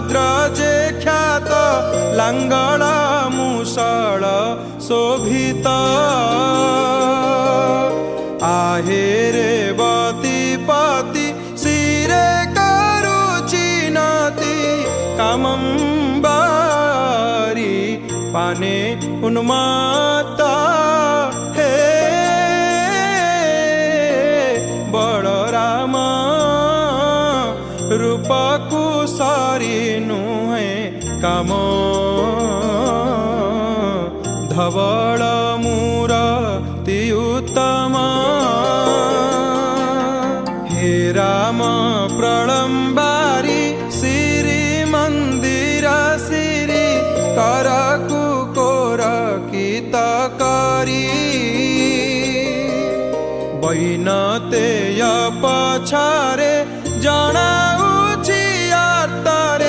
भद्र जे ख्यात लांगल मुसळ शोभित आहे रेवती पति शिरे करुचि नति कामंबारी पाने उन्मत्त हे बलराम रूपकु सारी नुहे काम धवल मूरति उत्तम हे राम प्रलंबारी श्री मंदिर श्री करकु कोरकित करी वैनतेय पछारे